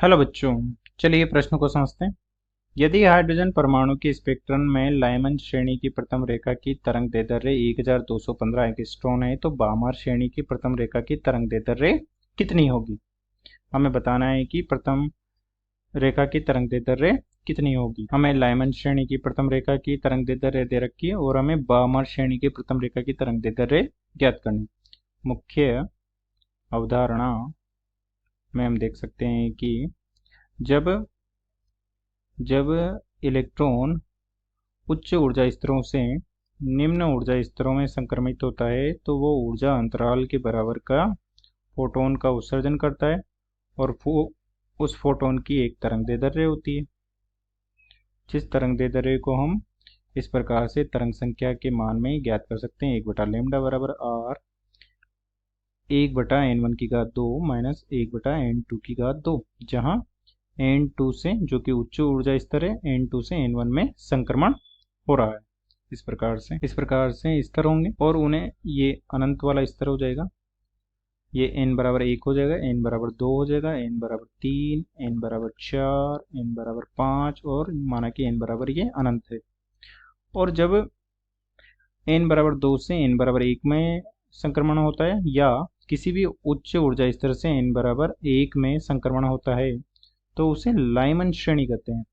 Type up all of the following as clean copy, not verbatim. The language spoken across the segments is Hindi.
हेलो बच्चों, चलिए प्रश्न को समझते हैं। यदि हाइड्रोजन परमाणु के स्पेक्ट्रम में लाइमन श्रेणी की प्रथम रेखा की तरंग दैर्ध्य 1215 एंगस्ट्रॉन है, तो बामर श्रेणी की प्रथम रेखा की तरंग दैर्ध्य कितनी होगी। हमें बताना है कि प्रथम रेखा की तरंग दैर्ध्य कितनी होगी। हमें लाइमन श्रेणी की प्रथम रेखा की तरंग दैर्ध्य दे रखी है और हमें बामर श्रेणी की प्रथम रेखा की तरंग दैर्ध्य ज्ञात करनी। मुख्य अवधारणा में हम देख सकते हैं कि जब जब इलेक्ट्रॉन उच्च ऊर्जा स्तरों से निम्न ऊर्जा स्तरों में संक्रमित होता है, तो वो ऊर्जा अंतराल के बराबर का फोटोन का उत्सर्जन करता है और उस फोटोन की एक तरंग दैर्ध्य होती है, जिस तरंग दैर्ध्य को हम इस प्रकार से तरंग संख्या के मान में ज्ञात कर सकते हैं। 1/λ बराबर आर 1/n1 की घात 2 माइनस 1/n2 की घात 2, जहाँ n2 से, जो कि उच्च ऊर्जा स्तर है, n2 से n1 में संक्रमण हो रहा है। इस प्रकार से स्तर होंगे और उन्हें ये अनंत वाला स्तर हो जाएगा। ये n बराबर 1 हो जाएगा, n बराबर 2 हो जाएगा, n बराबर 3, n बराबर 4, n बराबर 5 और माना कि n बराबर ये अनंत है। और जब n बराबर 2 से n बराबर 1 में संक्रमण होता है या किसी भी उच्च ऊर्जा स्तर से n बराबर 1 में संक्रमण होता है, तो उसे लाइमन श्रेणी कहते हैं।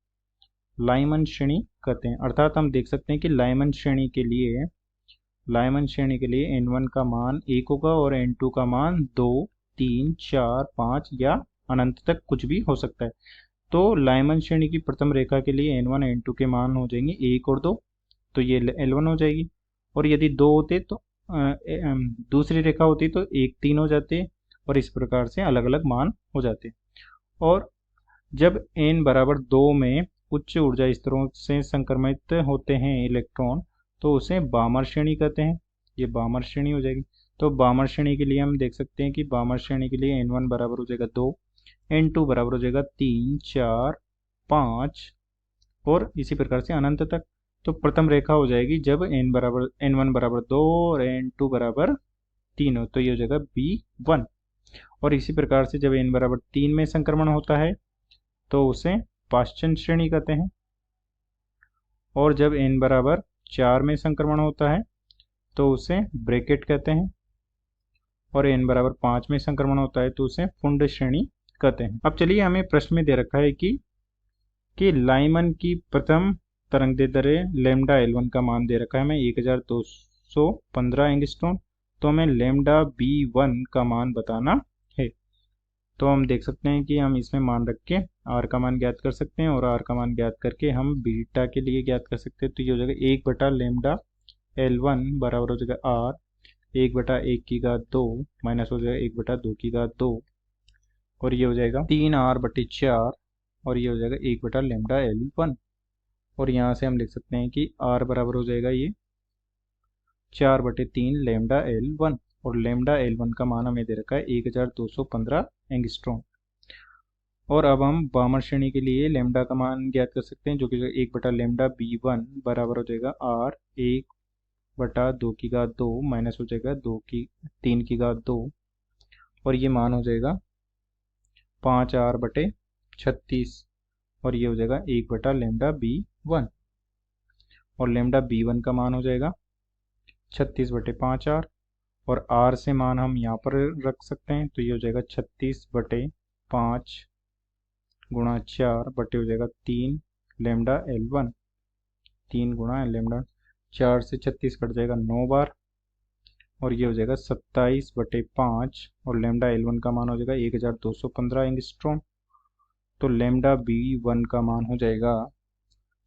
लाइमन श्रेणी कहते हैं, अर्थात हम देख सकते हैं कि लाइमन श्रेणी के लिए n1 का मान 1 होगा और n2 का मान 2, 3, 4, 5 या अनंत तक कुछ भी हो सकता है। तो लाइमन श्रेणी की प्रथम रेखा के लिए n1 n2 के मान हो जाएंगे 1 और 2, तो ये L1 हो जाएगी। और यदि 2 होते तो दूसरी रेखा होती तो 1, 3 हो जाते और इस प्रकार से अलग अलग मान हो जाते। और जब n बराबर 2 में उच्च ऊर्जा स्तरों से संक्रमित होते हैं इलेक्ट्रॉन, तो उसे बामर श्रेणी कहते हैं। ये बामर श्रेणी हो जाएगी। तो बामर श्रेणी के लिए हम देख सकते हैं कि बामर श्रेणी के लिए n1 बराबर हो जाएगा 2, n2 बराबर हो जाएगा 3, 4, 5 और इसी प्रकार से अनंत तक। तो प्रथम रेखा हो जाएगी जब n1 बराबर 2 और n2 बराबर 3 हो, तो ये हो जाएगा B1। और इसी प्रकार से जब n बराबर 3 में संक्रमण होता है तो उसे पाश्चन श्रेणी कहते हैं। और जब n बराबर 4 में संक्रमण होता है तो उसे ब्रैकेट कहते हैं। और n बराबर 5 में संक्रमण होता है तो उसे फुंड श्रेणी कहते हैं। अब चलिए, हमें प्रश्न में दे रखा है कि लाइमन की प्रथम तरंग दैर्ध्य लैम्डा L1 का मान दे रखा है हमें 1215 एंगस्ट्रॉन। तो हमें लैम्डा B1 का मान बताना है। तो हम देख सकते हैं कि हम इसमें मान रख के R का मान ज्ञात कर सकते हैं और R का मान ज्ञात करके हम बीटा के लिए ज्ञात कर सकते हैं। तो ये हो जाएगा 1/λ L1 बराबर हो जाएगा R 1/1 की घात 2 माइनस हो जाएगा 1/2 की घात 2 और ये हो जाएगा 3R/4 और ये हो जाएगा 1/λ L1। और यहाँ से हम लिख सकते हैं कि R बराबर हो जाएगा ये 4/3 लैम्डा L1 और लैम्डा L1 का मान हमें दे रखा है 1215 एंगस्ट्रॉन। और अब हम बामर श्रेणी के लिए लैम्डा का मान ज्ञात कर सकते हैं, जो कि 1/λ B1 बराबर हो जाएगा R 1/2 की घात 2 माइनस हो जाएगा 3 की घात 2 और ये मान हो जाएगा 5R/36 और ये हो जाएगा 1/λ B1। और लैम्डा B1 का मान हो जाएगा 36/5R और R से मान हम यहाँ पर रख सकते हैं, तो ये हो जाएगा 36/5 गुणा 4 बटे हो जाएगा 3 लैम्डा L1। 3 गुणा लैम्डा 4 से 36 कट जाएगा 9 बार और ये हो जाएगा 27/5 और लैम्डा L1 का मान हो जाएगा 1215 एंगस्ट्रॉन। तो लैम्डा B1 का मान हो जाएगा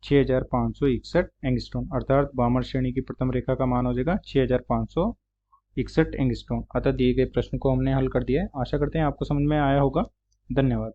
6561 एंगस्ट्रॉन, अर्थात बामर श्रेणी की प्रथम रेखा का मान हो जाएगा 6561 एंगस्ट्रॉन। अतः दिए गए प्रश्न को हमने हल कर दिया है। आशा करते हैं आपको समझ में आया होगा। धन्यवाद।